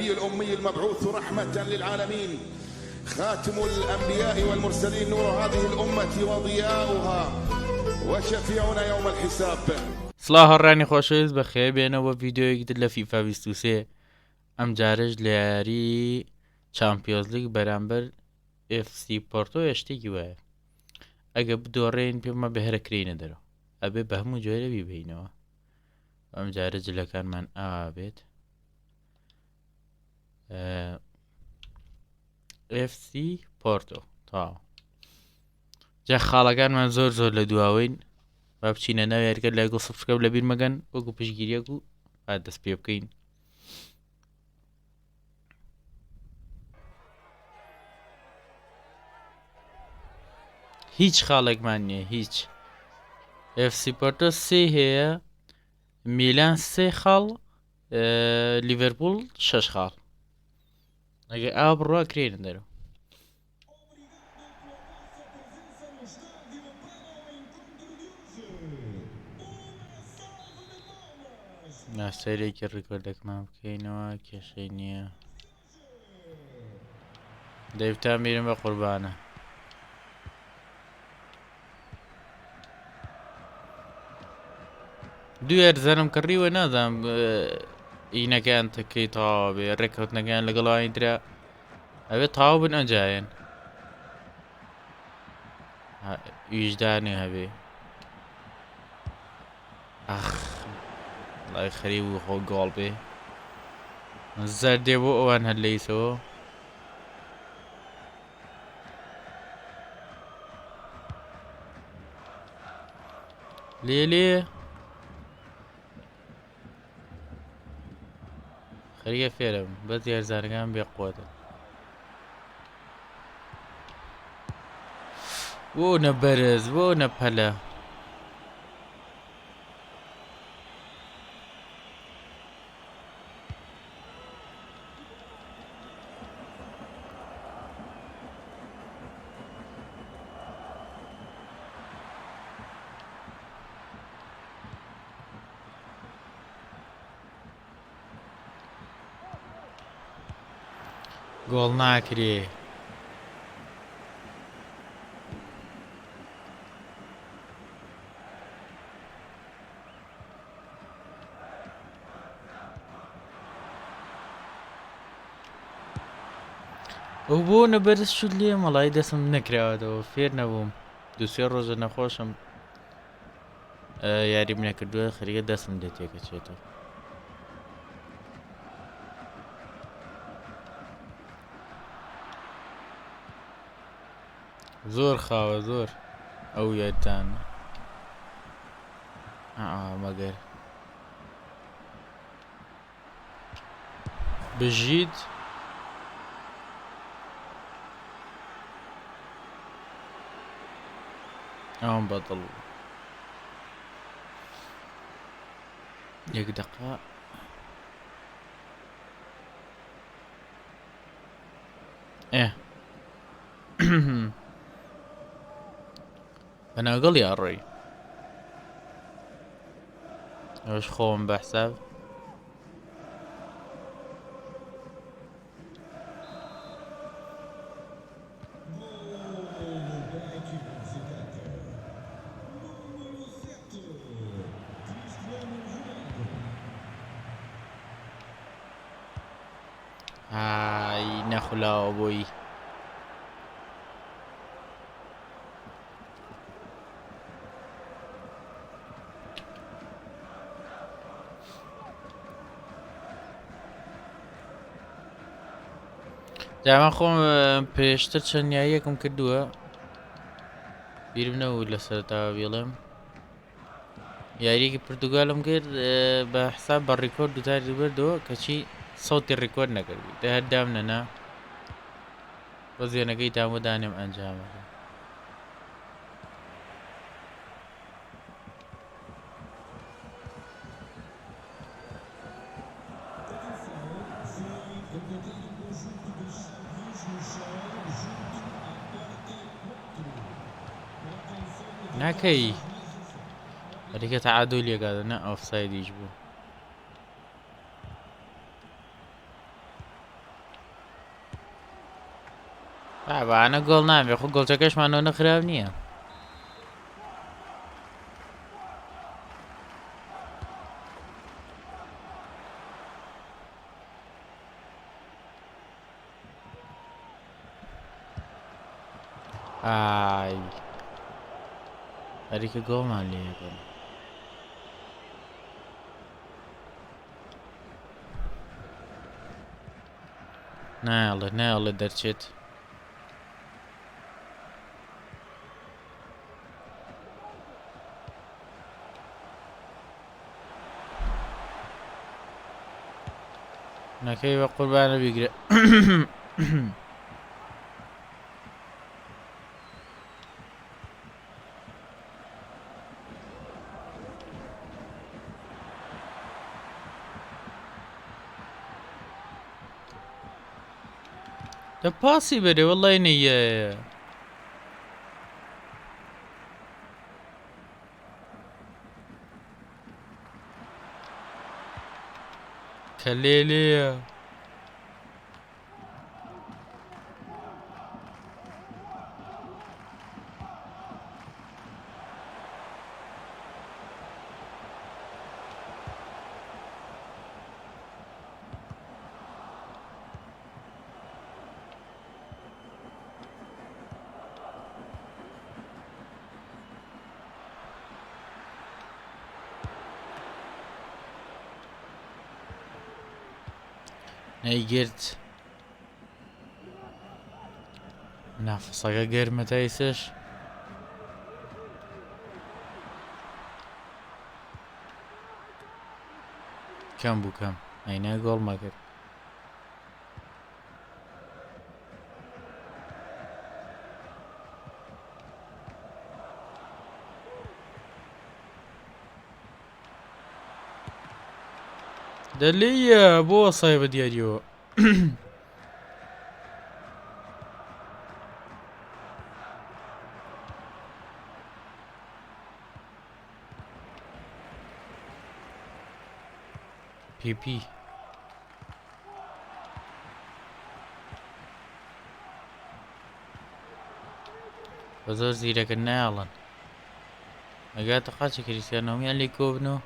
النبي الأمي المبعوث رحمة للعالمين، خاتم الأنبياء والمرسلين، نور هذه الأمة وضياؤها وشفيعنا يوم الحساب. سڵاو هەڕانی خۆشەویست بەخێر بێنەوە ڤیدیۆیەکی تر لە فیفا 23 ئەم جارش لە یاری چامپیۆنز لیگ بەرامبەر FC پۆرتۆ شتێکی وایە ئەگە بدۆڕێن پێمە بەهرەکرینە دەرەوە ئەبێ بە هەموو جۆرە بیبینەوە. ئەم جارە جلەکانمان ئابێت FC پۆرتۆ تاو جا خاڵەکانمان زۆر لە دواوین با بچینە ناو یاریەکە لایک و سەبسکرایب لەبیر مەگەن وەکو پشگیریەک و با دەست پێ بکەین. هیچ خاڵێکمان نییە هیچ. FC پۆرتۆ 3 هەیە، میلان 3 خاڵ، لیڤەرپوڵ 6 خاڵ. ئەگە ئاوا بڕوا کرێنە دەرەوە. ناسەرێکی ڕیکۆردەکمان بکەینەوە کێشەی نییە. دەیڤتا میرم بە قوربانە. دوێر زەرم کڕیوە نازانم ئینەکەیان تەکەی تەواوە بێ ڕێککەوتنەکەیان لەگەڵەوانی ترا ئەوێت تاوا بن ئەنجایەن ویژدانێ هەبێ. ئەخ لای خەریب و خۆ گۆڵ بێ زەردێ بۆ ئەوان هەر لەیسەوە. لێ خەریە فێرم بەس یارزانەکان بێ قووەتە بۆ نەبەرز بۆ نەپەلە. گۆڵ ناکرێ. ئەو بۆ نەبەرز شت لێ مەڵای دەسم نەکراوەتەوە فێر نەبووم دووسێ ڕۆژە نەخۆشم یاریم نەکردووە خەریکە دەسم لێ تێکەچێتەوە. زۆر خاوە زۆر ئەو یارتان مەگەر بژیت ئەوم بەدڵ یەک دەقا بەناگەڵ یاڕۆی ئەوش خۆم بە حساب ئای نەخولاوە بۆی داما خۆم پێشتر چەند یاریەکم کردووە بیرم نەبوو لە سەرتاوە بێڵێم یاریەکی پرتوگالم کرد بە حساب بە ڕیکۆرد دوتاری بردەوە کەچی سەوتی ڕیکۆرد نەکردی دە هەردام نەنا بە زێنەکەی تامۆ دانێم ئەنجامەکە. ناکەی خەریکە تەعادۆلیەکاتە نە ئۆفسایدیش بوو. ئەوانە گۆڵ نابێ خۆ گۆڵچەکەشمانەوە نەخراو نییە. ئای هەریکە گۆڵمان لێ نایڵێ دەرچێت. نەکەی بە قوربانە بیگرێ. دە پاسی بەرێ وەڵای نەیە. کە لێلەیە نەیگرت. نافسەکە گەرمە تایسش. کەم بوو کەم ئەینە گۆڵ مەکرد. دەلێیە بۆ سای بە دیاریەوە. پیپی بە زۆر زیرەکە نایڵن ئەگاتە قاچە کریسیانۆمیان لێ کۆبنەوە.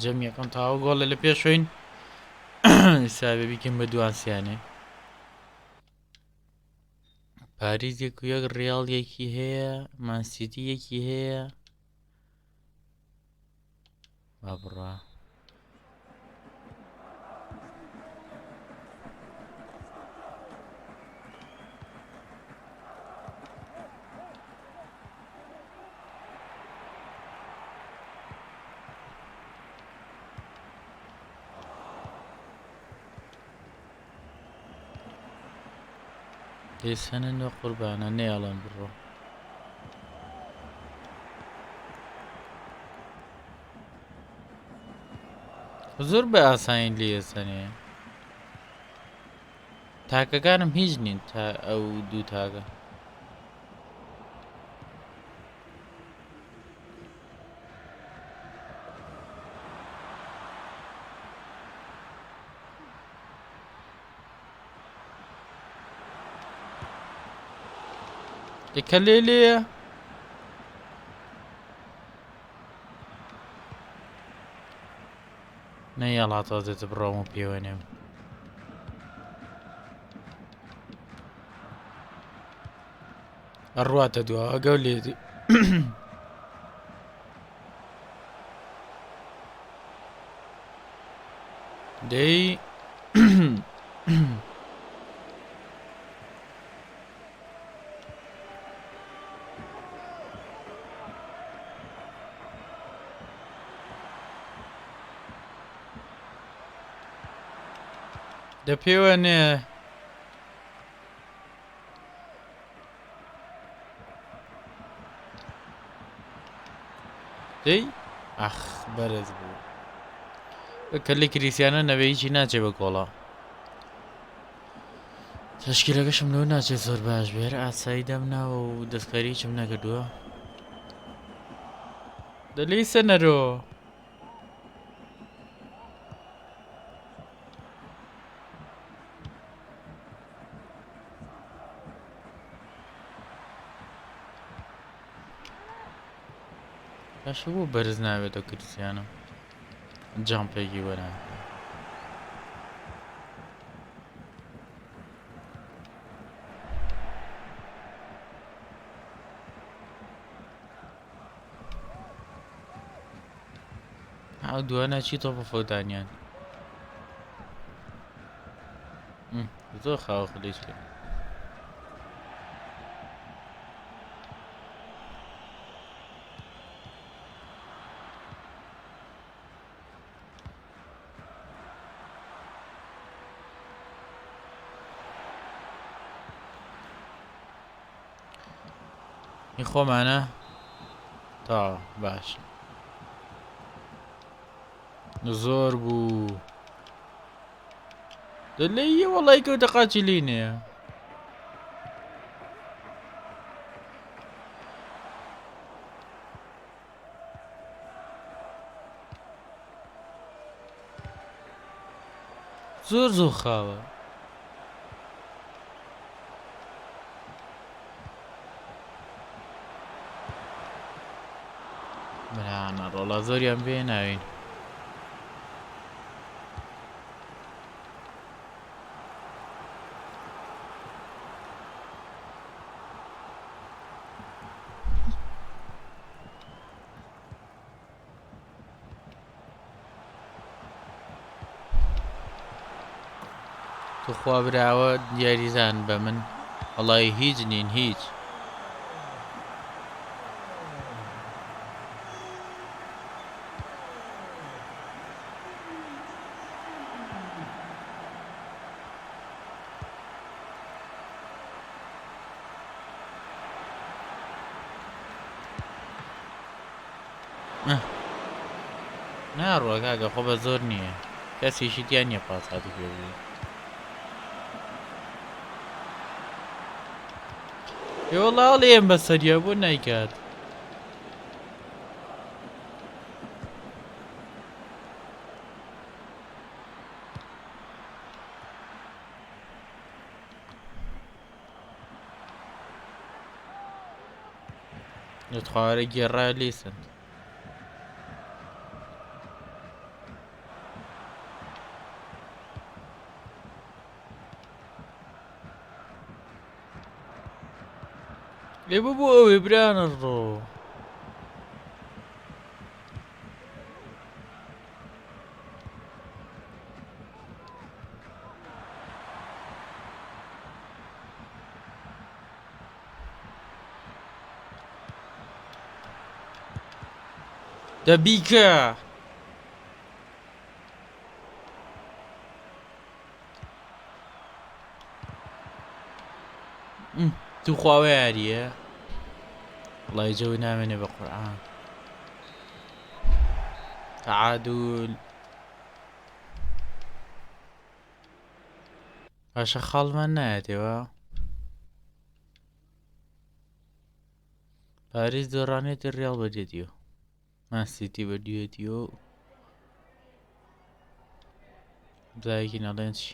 جەم یەکەم تاوە گۆڵە لە پێشوین سابێ بیکەم بە دوانسیانێ. پاریس یەک و یەک ڕیاڵ یەکی هەیە مانسیتی یەکی هەیە. با بڕا دەیسەنن بە قوربانە نێڵن بڕۆ. زۆر بە ئاسانی لێسەنێ. تاکەکانم هیچ نین تا ئەو دوو تاکە. دەکە لێلەیە نەیەڵا تازێتە بڕۆم و پێوەنێم. ئەڕواتە دووە ئەگەو لێ دەی دەپێوەنێ دەی ئەخ بەرز بوو کە لە کریسیانە نەوەیەکی ناچێ بە کۆڵا. تەشکیلەکەشم لەو ناچێت زۆر باش بێر ئاسایی دەمناوە و دەستکاریچم نەکردووە. دەلی سەنەرۆ باشە بۆ بەرز ناوێتەوە کریسیانە جامپێکی وەرە ئەو دوانە چی تۆپە فۆدانیان زۆر خاوە خلیش کرد این خۆمانە تا باش زۆر بوو دەلێیە وەڵی کەوتە قاچی لینەیە زۆر خاوە بەیانە ڕۆڵە زۆریان بێ ناوین توخوا براوە دیاریزان بە من وەڵی هیچ نین هیچ ناڕوە کاکە خۆ بە زۆر نییە کەسیشی دیان نییە پاساتی پێبوو وەڵاڵێم بەسەریە بۆ نایکات دەتخوارە گێڕا لیسن لێ بوو ئەوێ برانە ڕۆ دەبیکە تو خواوە یاریە وڵای جەوی نامێنێ بە قورعان تعادل باشە خاڵمان نایەتەوە پاریس دۆڕانێتی ڕیاڵ بەدێتیەوە مانسیتی بەدوێتیەوە جایەکی نەڵێن چی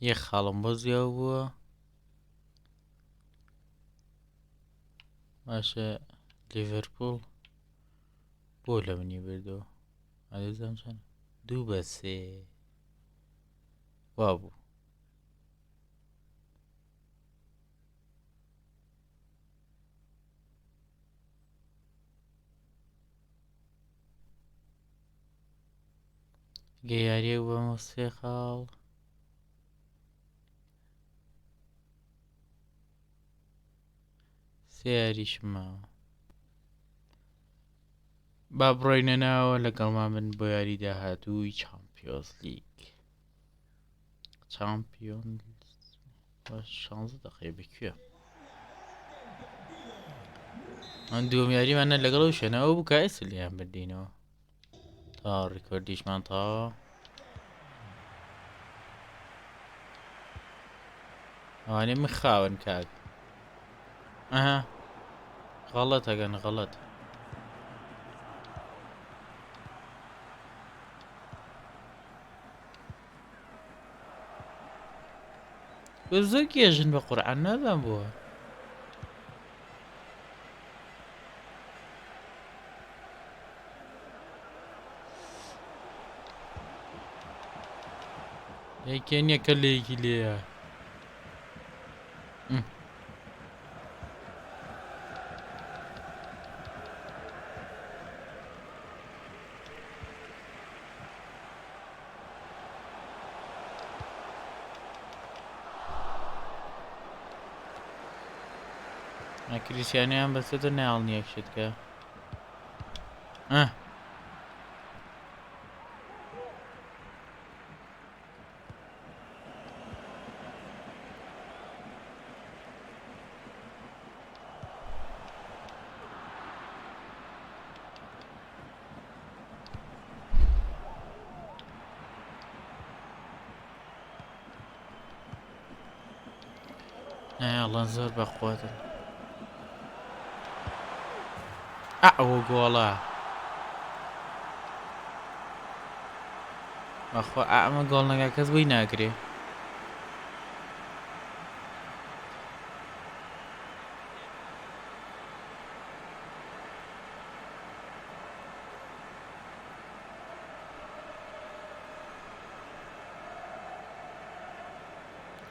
یەک خاڵم بۆ زیاو بووە باشە لیڤەرپوڵ بۆ لە منی بردەوە ئادەزانم چەند 2-3 وا بوو گەیاریەک بەمە 3 خاڵ سیاریشمە با بڕۆینە ناوە لەگەڵمان من بۆ یاری داهاتووی چامپیۆنز لیگ. چامپیۆنز 16 دقیقە بکوێ ئەم دووەم یاریمانە لەگەڵ و شوێنەوە بوو کە ئێسلیان بردینەوە تا ڕیکۆردیشمان تاوە. ئەوانێ من خاون کاک ئەها غەڵەت ئەگەن غەڵەت زۆر گێژن بە قورعان نازان بووە یەکێن یەکە لێکی لێە کریسیانیان بەسێتە ناڵنی یەکشتکە ئەڵەن زۆر بەخواتن ئەوە گۆڵە بەخوا ئەمە گۆڵ نەگا کەس بۆی ناگرێ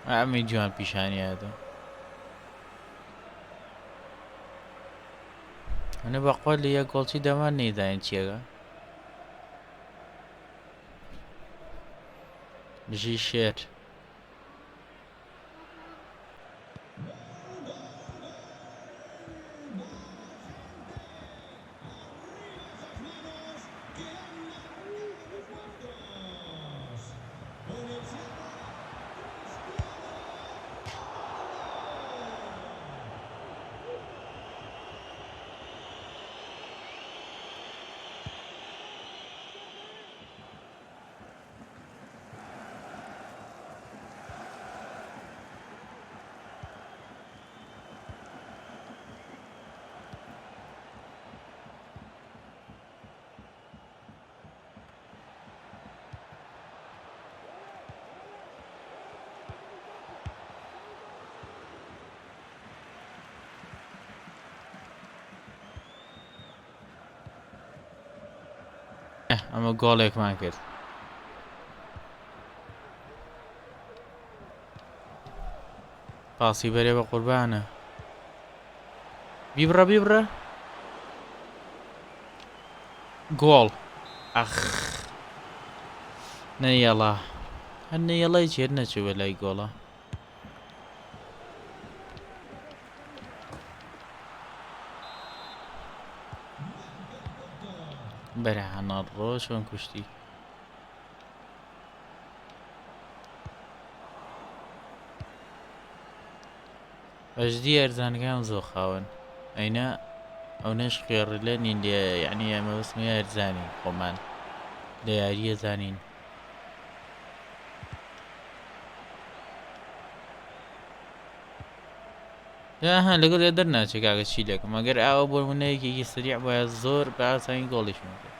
ئەمەی جوان پیشانیادە ئەنە بەخوا لە یەک گۆڵچی دەمان نەیداین چیەکە بژی شێر ئەمە گۆڵێکمان کرد پاسی بەرێ بە قوربانە بیبڕە بیبڕە گۆڵ ئەخ نەیەڵا هەر نەیەڵای چێر نەچوو بە لای گۆڵە بەرهانە ڕۆژ چۆن کوشتی ئەژدی ئەرزانەکان زۆر خاون ئەینە ئەو نەش خوێڕی لە نین لێ یعنی ئەمە وەسمی ئەرزانین خۆمان لە یاریە زانین ها لەگەڵ لێ دەرناچێت کاکە چی لەکەم ئەگەر ئاوە بۆ منەیەکێکی سریع بۆە زۆر بە ئاسانی گۆڵیشم کرد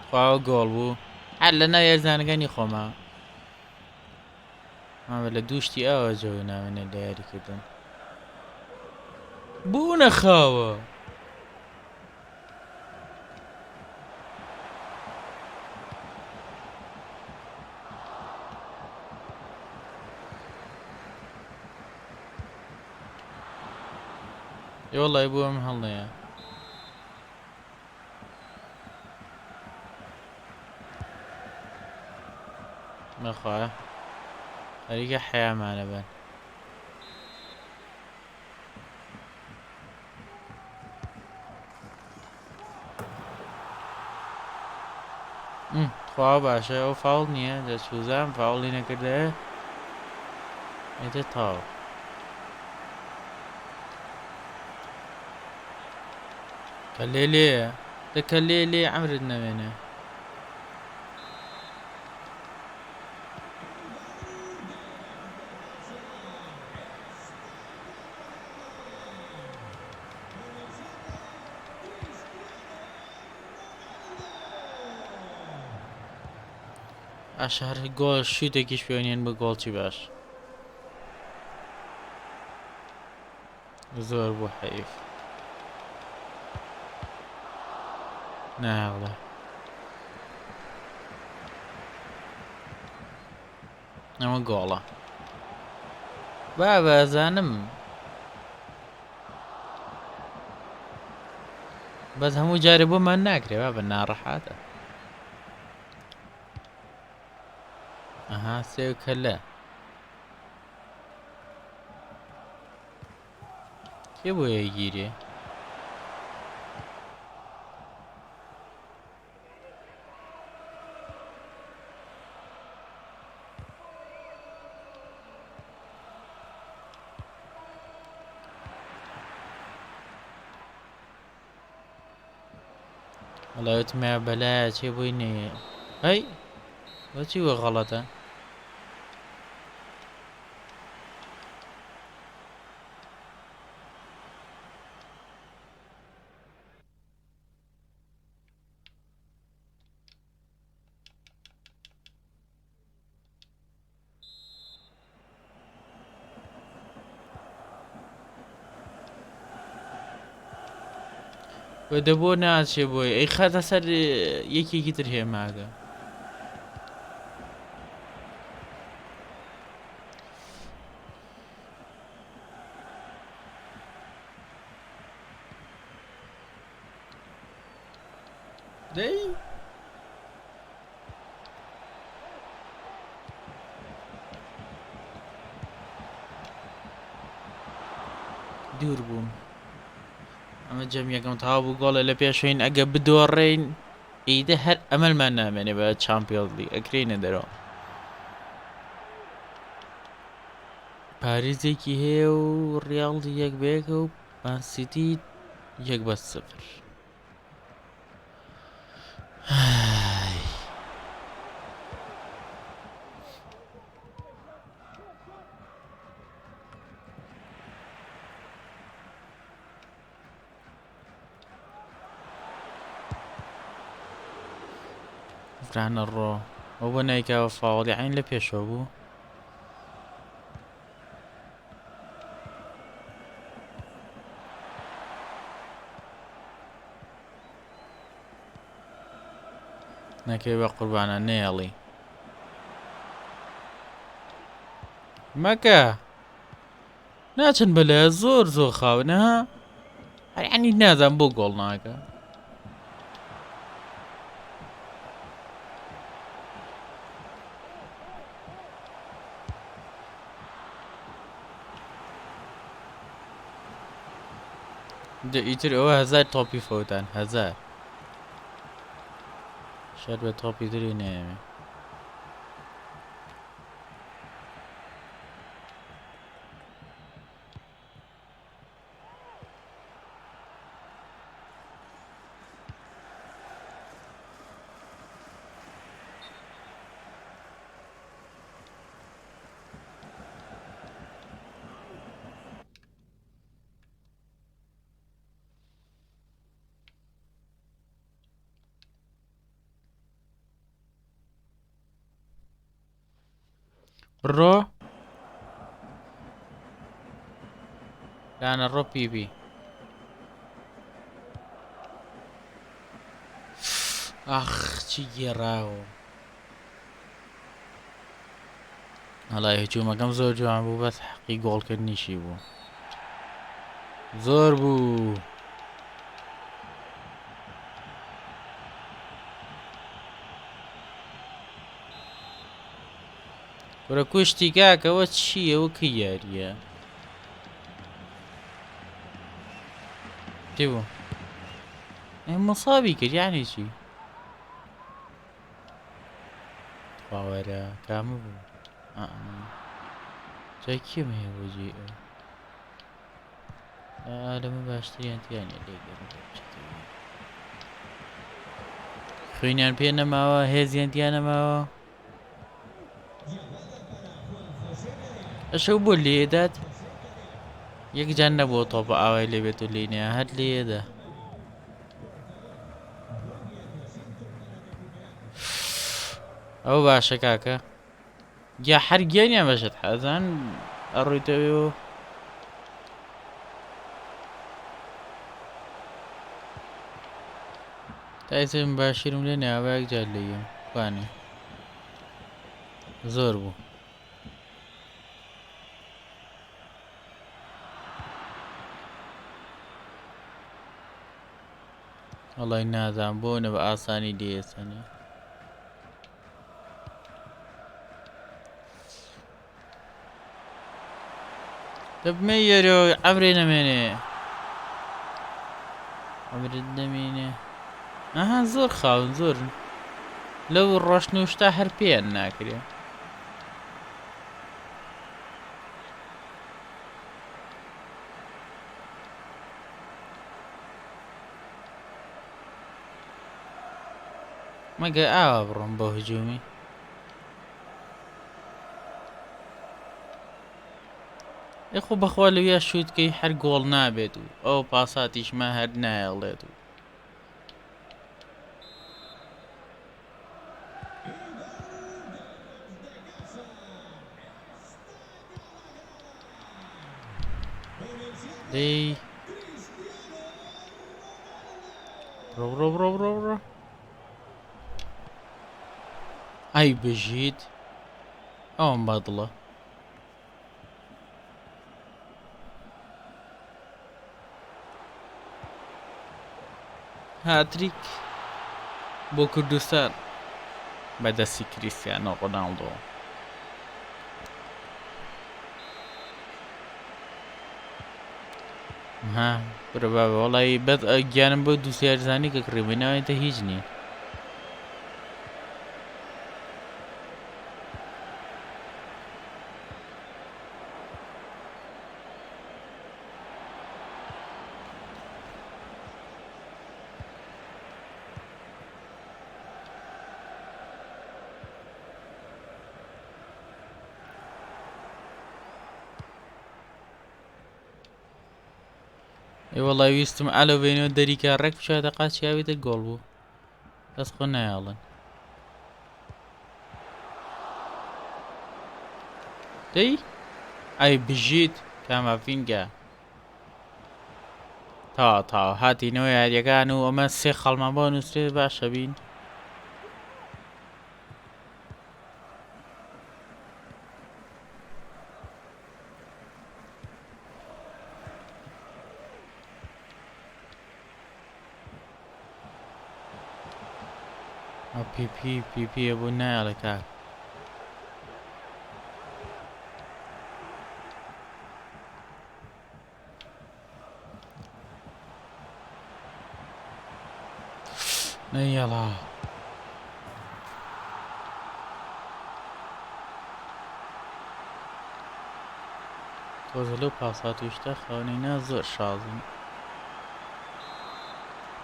خواوە گۆڵ بوو هەر لە ناو یارزانەکانی خۆما ئەمە لە دووشتی ئەوە جەوە ناوێنێ لە یاریکردن بوو نەخاوە والله يبوها من هالنية مخواه خليك حياة معنا بان خواه باشه او فاول نیه جا چوزم فاولی نکرده ایده تاو كليلي ده كليلي عمرو النمينة اشهر جول شوتێکیش پێوەنیان بە گۆڵی باش زۆر بوو حەیف ناوڵە ئەمە گۆڵە با بەزانم بەس هەموو جارێ بۆمان ناکرێ با بە ناڕەحاتە ئەها سێو کەلە کێ بۆ یەگیرێ وڵای وتمە بەلایە چێ بۆی نێ هەی بۆچی وە غەڵەتە دەبۆ ناچێ بۆی ئەی خاتە سەر یەکێکی تر هێماگە دەی دوور بووم ئەمە جەمیەکەم تاوا بوو گۆڵە لە پێشوین ئەگە بدۆڕێین ئیدە هەر ئەمەلمان نامێنێ بە چامپیۆنز لیگ ئەکرێنە دەرەوە پاریزێکی هەیە و ڕیاڵ 1-1 و مانسیتی 1-0 فرانە ڕۆ ئەو بۆ نایکاوە فاوڵی عین لە پێشەوە بوو نەکەی بە قوربانە نێڵی مەکە ناچن بەلایە زۆر زۆر خاونە ها هەرعنی نازان بۆ گۆڵ ناکە ئیتر ئەوە 1000 تۆپی فەوتان 1000 شەر بە تۆپی تری نەیەوێ ڕۆ لاانە ڕۆ پیبی ئاخ چی گێڕاوە هەڵای هجوومەکەم زۆر جوان بوو بەس حەقی گۆڵکردنیشی بوو زۆر بوو. وەرە کوشتی کاکەوە چییەوە کە یاریە تێ بوو مەساوی کرد یانی چی خاوەرە کامە بوو جای کێمە هەیە بۆ جێ لەمە باشتریان تیانە لێگەڕ خوێنیان پێ نەماوە هێزیان دیان نەماوە ئەشەو بۆ لێدات یەکجان نەبووە تۆپە ئاوای لێبێت و لێنێ هەر لێدا ئەو باشە کاکە یا هەرگیانیان بەشت حەزان ئەڕۆیتەوێ تایسم باشیرم لێ ناوایەک جار لێیم خوانێ زۆر بوو وەڵی نازان بۆ نە بە ئاسانی دێسەنێ دەبمە یەرەوە عەمرێ نەمێنێ عەمرت نەمێنێ ئەها زۆر خاون زۆرن لەو ڕۆشنوشتا هەر پێیان ناکرێ مەگە ئاوا بڕۆم بۆ هجوومی یخۆ بەخوا لەویا شووتکەی هەر گۆڵ نابێت و ئەو پاساتیشمە هەر نایەڵێت و دەی ڕۆ ئای بژیت ئەوم بەدڵە هاتریک بۆ کوردستان بەدەستی کریستیانۆ ڕۆناڵدۆ ها برە بابە وەڵی بەد گیانم بۆ دووسیارزانی کە کڕێبێناوێتە هیچ نییە وەڵی ویستم ئالە بێنەوە دەریکە ڕێک بچاتە قاچیاوێتە گۆڵ بوو دەست خۆ نایاڵن دەی ئای بژیت کامافینگە تا هاتینەوە یاریەکان و ئەمە سێ خەڵمان بۆ نووسێت باشە بین پی بوو نایڵێ کاک نەیەڵا تۆزە لەو پاساتوشتە خاونینە زۆر شازن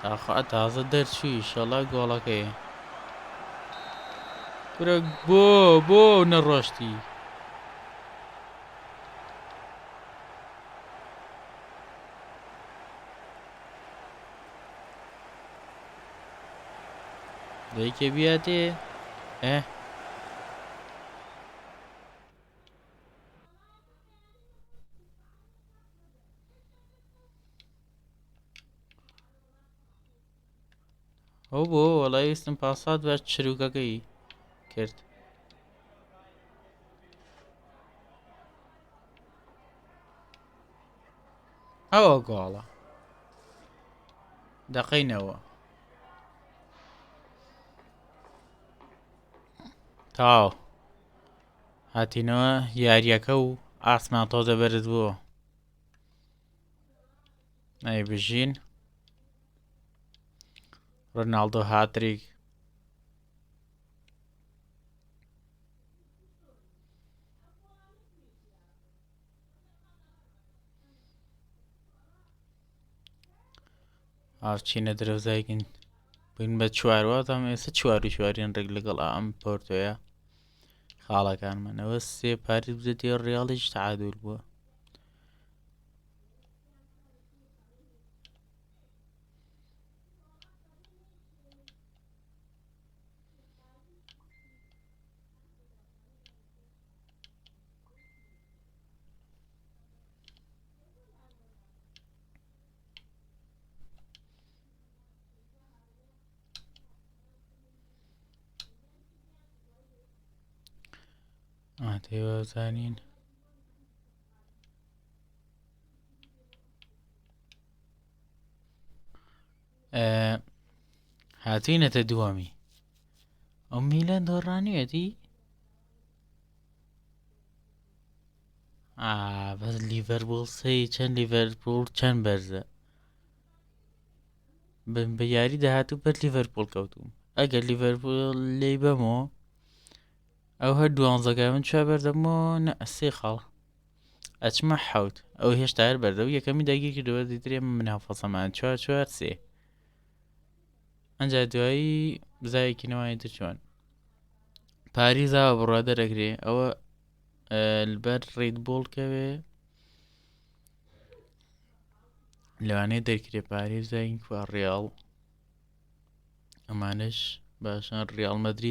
داخوا تازە دەرچووی ئینشەڵا گۆڵەکەیە برە بۆ نەڕۆشتی دەیکێ بیاتێ ئەو بۆ وەڵی ویستم پاسات بە چروکەکەی کرد ئەوە گۆڵە دەقینەوە تاو هاتینەوە یاریەکە و ئاسمان تۆزە بەرز بووە ئەی بژین ڕۆناڵدۆ هاتریک ئاچینە درەوزایکن بووین بە چوارواتەم ئێستا چوارین ڕێک لەگەڵ ئەم پۆرتۆیە خاڵەکانمانەوە سێ پاری بزێتی ڕیاڵیش تعادل بووە ئاتێوەزانین هاتوینەتە دووەمی ئەو میلان دۆڕانیەتی بەس لیڤەرپوڵ سەی چەند لیڤەرپوڵ چەند بەرزە بە یاری داهاتوو بەر لیڤەرپوڵ کەوتوم ئەگەر لیڤەرپوڵ لێی بەمەوە ئەو هەر 12 من چوار بەردەمەوە نە سێ خاڵ ئەچمە حەوت ئەو هێشتا هەر بەردە و یەکەمی داگیر کردەوە دیترێ منافەسەمان 4-4-3 ئەنجا دوایی بزایەکی نەوانی ترچوان پاریزاوە بڕوا دەرەگرێ ئەوە لەبەر ڕێدبۆڵ کەوێ لەوانەیە دەرکرێ پاریزای ڕیاڵ ئەمانش باشان ڕیاڵ مەدرید